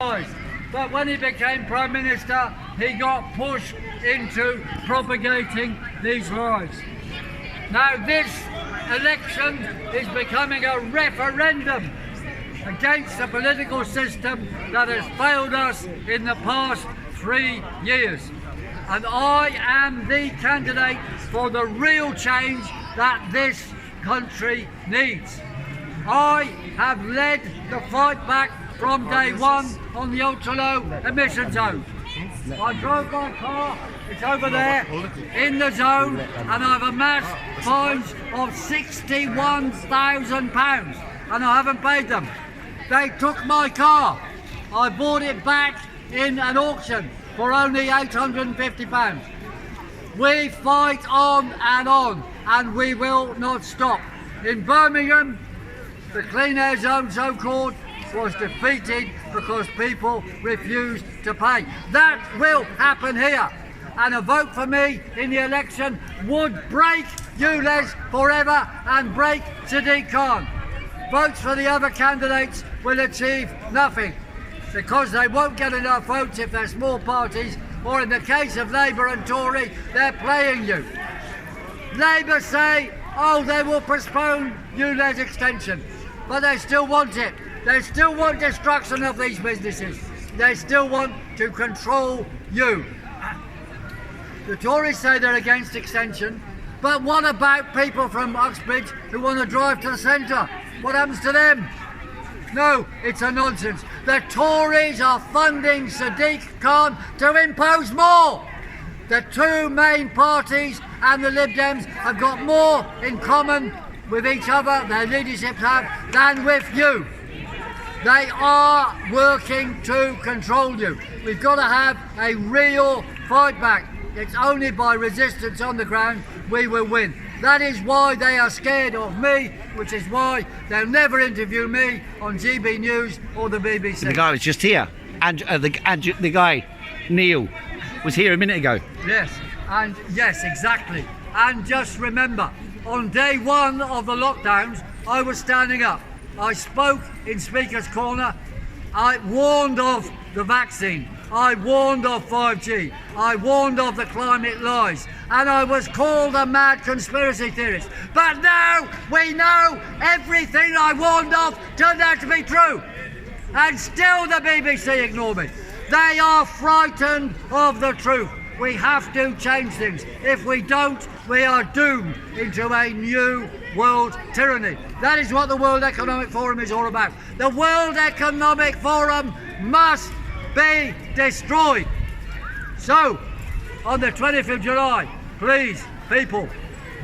But when he became Prime Minister, he got pushed into propagating these lies. Now this election is becoming a referendum against the political system that has failed us in the past 3 years. And I am the candidate for the real change that this country needs. I have led the fight back from day one on the ultra-low emission zone. I drove my car, it's over there, in the zone, and I've amassed fines of £61,000 and I haven't paid them. They took my car. I bought it back in an auction for only £850. We fight on, and we will not stop. In Birmingham, the clean air zone, so-called, was defeated because people refused to pay. That will happen here. And a vote for me in the election would break ULEZ forever and break Sadiq Khan. Votes for the other candidates will achieve nothing because they won't get enough votes if they're small parties, or in the case of Labour and Tory, they're playing you. Labour say, oh, they will postpone ULEZ extension, but they still want it. They still want destruction of these businesses. They still want to control you. The Tories say they're against extension, but what about people from Uxbridge who want to drive to the centre? What happens to them? No, it's a nonsense. The Tories are funding Sadiq Khan to impose more. The two main parties and the Lib Dems have got more in common with each other, their leaderships have, than with you. They are working to control you. We've got to have a real fight back. It's only by resistance on the ground we will win. That is why they are scared of me, which is why they'll never interview me on GB News or the BBC. The guy was just here, and the guy, Neil, was here a minute ago. Yes, and yes, exactly. And just remember, on day one of the lockdowns, I was standing up. I spoke in Speaker's Corner. I warned of the vaccine. I warned of 5G. I warned of the climate lies. And I was called a mad conspiracy theorist. But now we know everything I warned of turned out to be true. And still the BBC ignore me. They are frightened of the truth. We have to change things. If we don't, we are doomed into a new world tyranny. That is what the World Economic Forum is all about. The World Economic Forum must be destroyed. So, on the 20th of July, please, people,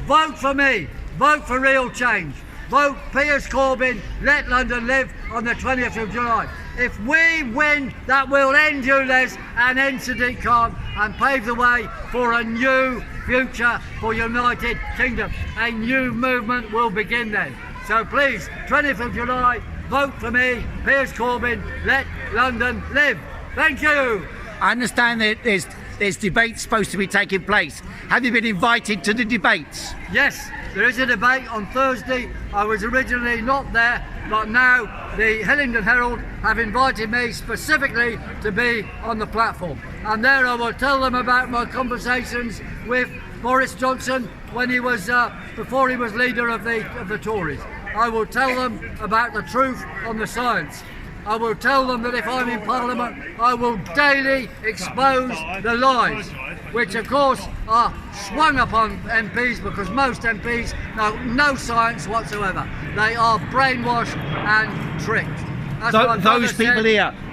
vote for me. Vote for real change. Vote Piers Corbyn, let London live on the 20th of July. If we win, that will end ULEZ and end Sadiq Khan and pave the way for a new future for United Kingdom. A new movement will begin then. So please, 20th of July, vote for me, Piers Corbyn, let London live. Thank you. I understand that there's debates supposed to be taking place. Have you been invited to the debates? Yes, there is a debate on Thursday. I was originally not there, but now the Hillingdon Herald have invited me specifically to be on the platform. And there I will tell them about my conversations with Boris Johnson when he was, before he was leader of the Tories. I will tell them about the truth on the science. I will tell them that if I'm in Parliament, I will daily expose the lies, which of course are swung upon MPs because most MPs know no science whatsoever. They are brainwashed and tricked.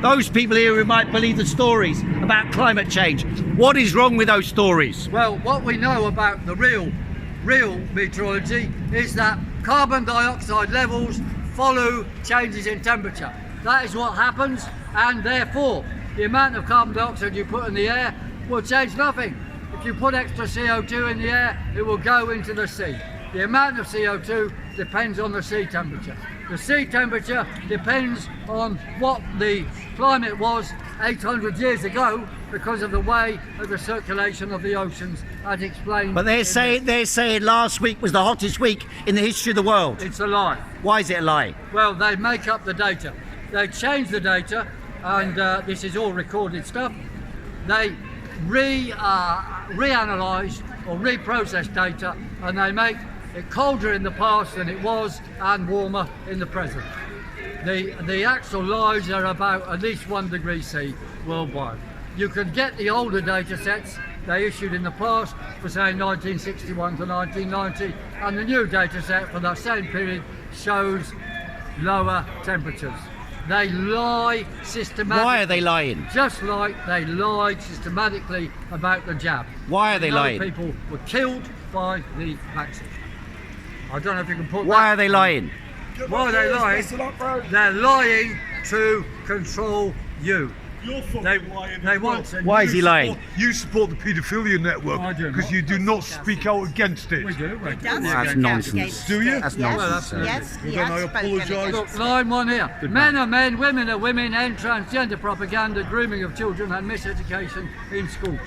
Those people here who might believe the stories about climate change, what is wrong with those stories? Well, what we know about the real meteorology is that carbon dioxide levels follow changes in temperature. That is what happens, and therefore the amount of carbon dioxide you put in the air will change nothing. If you put extra CO2 in the air, it will go into the sea. The amount of CO2 depends on the sea temperature. The sea temperature depends on what the climate was 800 years ago because of the way of the circulation of the oceans, as explained. But they're saying last week was the hottest week in the history of the world. It's a lie. Why is it a lie? Well, they make up the data. They change the data and this is all recorded stuff. They reanalyse or reprocess data, and they make it colder in the past than it was and warmer in the present. The actual lies are about at least 1 degree C worldwide. You can get the older data sets they issued in the past for say 1961 to 1990, and the new data set for that same period shows lower temperatures. They lie systematically. Why are they lying? Just like they lied systematically about the jab. Why are they lying? People were killed by the vaccine. I don't know if you can put Why are they lying? Why are they lying? They're lying to control you. You're fucking lying. They want to. Why is he lying? You support the paedophilia network I do because not. you do not speak out against it. We do. We do. That's nonsense. Do you? That's Yes, nonsense. yes, he Then I has spoken apologise. against. Look, line one here. Men are men, women are women, and transgender propaganda, grooming of children, and miseducation in schools.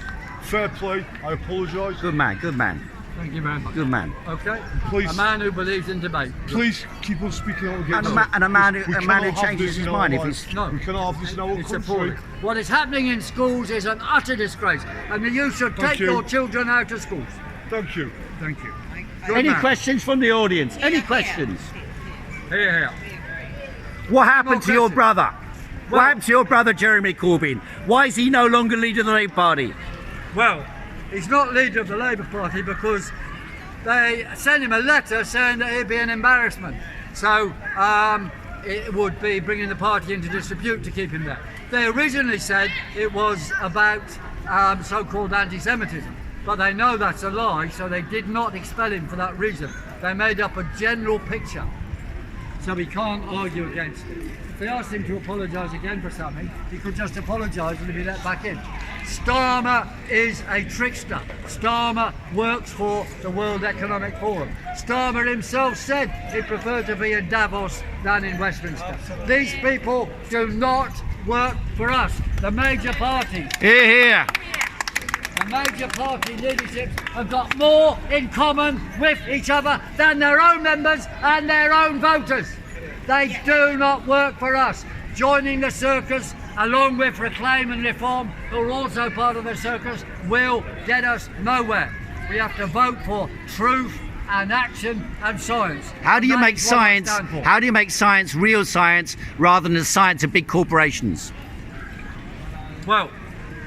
Fair play. I apologise. Good man, good man, Thank you very much. good man. Okay. Please. A man who believes in debate. Please keep on speaking out against And a man it. who We changes cannot have his this in our mind if lives. he's- No. We cannot have this in our It's country. appalling. What is happening in schools is an utter disgrace, and you should Thank take you. your children out of schools. Thank you. Thank you. Any man. questions from the audience? Any questions? Here, here. What happened to your questions. brother? Well- What happened to your brother Jeremy Corbyn? Why is he no longer leader of the Labour Party? Well, he's not leader of the Labour Party because they sent him a letter saying that he'd be an embarrassment. So it would be bringing the party into disrepute to keep him there. They originally said it was about so-called anti-Semitism, but they know that's a lie, so they did not expel him for that reason. They made up a general picture, so we can't argue against it. If they asked him to apologise again for something, he could just apologise and be let back in. Starmer is a trickster. Starmer works for the World Economic Forum. Starmer himself said he'd prefer to be in Davos than in Westminster. These people do not work for us. The major parties, Here, here. the major party leaderships have got more in common with each other than their own members and their own voters. They do not work for us. Joining the circus, along with Reclaim and Reform, who are also part of the circus, will get us nowhere. We have to vote for truth and action and science. How do you That make is what I science? stand for. How do you make science real science rather than the science of big corporations? Well,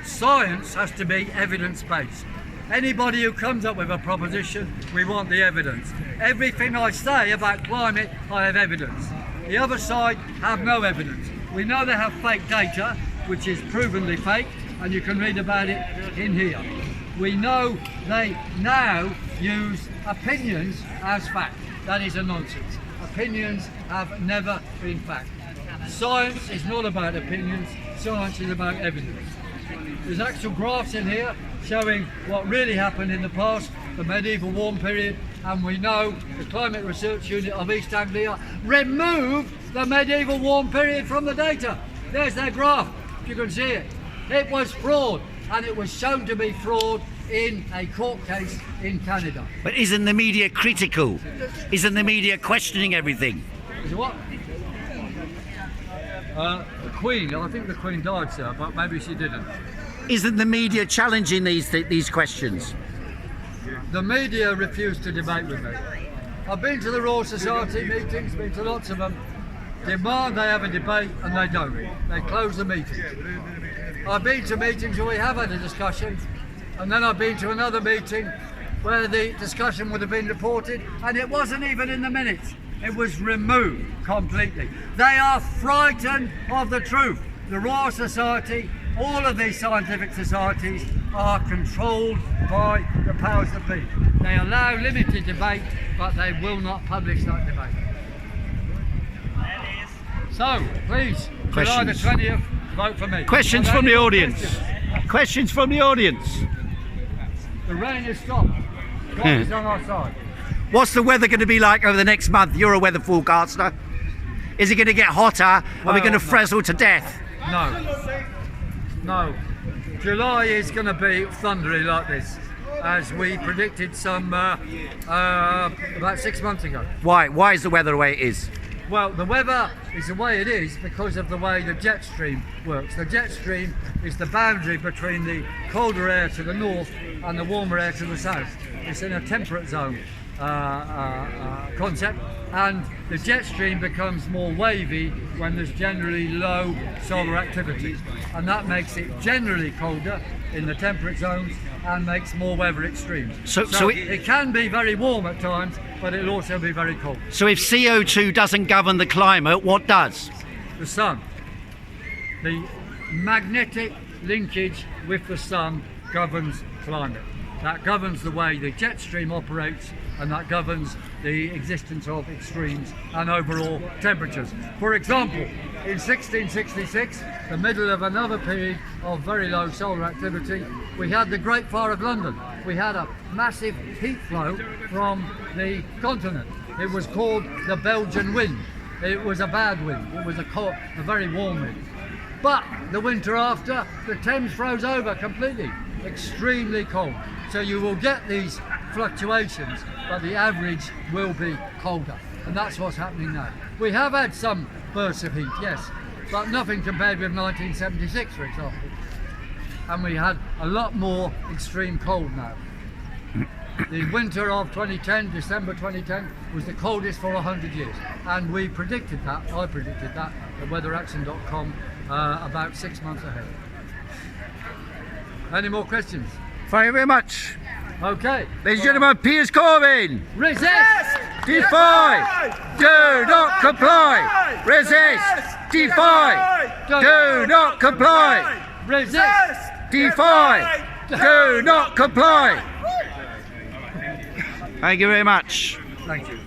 science has to be evidence-based. Anybody who comes up with a proposition, we want the evidence. Everything I say about climate, I have evidence. The other side have no evidence. We know they have fake data, which is provenly fake, and you can read about it in here. We know they now use opinions as fact. That is a nonsense. Opinions have never been fact. Science is not about opinions, science is about evidence. There's actual graphs in here showing what really happened in the past, the medieval warm period, and we know the Climate Research Unit of East Anglia removed the medieval warm period from the data. There's their graph, if you can see it. It was fraud, and it was shown to be fraud in a court case in Canada. But isn't the media critical? Isn't the media questioning everything? Is it what? The Queen, I think the Queen died, sir, but maybe she didn't. Isn't the media challenging these questions? The media refused to debate with me. I've been to the Royal Society meetings, been to lots of them. Demand they have a debate and they don't. They close the meetings. I've been to meetings where we have had a discussion, and then I've been to another meeting where the discussion would have been reported and it wasn't even in the minutes. It was removed completely. They are frightened of the truth. The Royal Society, all of these scientific societies are controlled by the powers that be. They allow limited debate, but they will not publish that debate. So, please, July the Questions? 20th, vote for me. Questions Are there from the any more audience. questions? Questions from the audience. The rain has stopped. God is on our side. What's the weather going to be like over the next month? You're a weather forecaster. Is it going to get hotter? Are we Well, going to no. frazzle to death? No. July is going to be thundery like this, as we predicted some about 6 months ago. Why? Why is the weather the way it is? Well, the weather is the way it is because of the way the jet stream works. The jet stream is the boundary between the colder air to the north and the warmer air to the south. It's in a temperate zone concept, and the jet stream becomes more wavy when there's generally low solar activity, and that makes it generally colder in the temperate zones and makes more weather extremes. So it can be very warm at times, but it'll also be very cold. So if CO2 doesn't govern the climate, what does? The sun. The magnetic linkage with the sun governs climate. That governs the way the jet stream operates, and that governs the existence of extremes and overall temperatures. For example, in 1666, the middle of another period of very low solar activity, we had the Great Fire of London. We had a massive heat flow from the continent. It was called the Belgian wind. It was a bad wind. It was a very warm wind. But the winter after, the Thames froze over completely, extremely cold. So you will get these fluctuations, but the average will be colder. And that's what's happening now. We have had some bursts of heat, yes, but nothing compared with 1976, for example. And we had a lot more extreme cold now. The winter of 2010, December 2010, was the coldest for 100 years. And we predicted that, I predicted that at weatheraction.com about 6 months ahead. Any more questions? Thank you very much. Okay. Ladies and gentlemen, Piers Corbyn. Resist! Defy! Do not comply! Resist! Defy! Do not comply! Resist! Defy! Do not comply! Thank you very much. Thank you.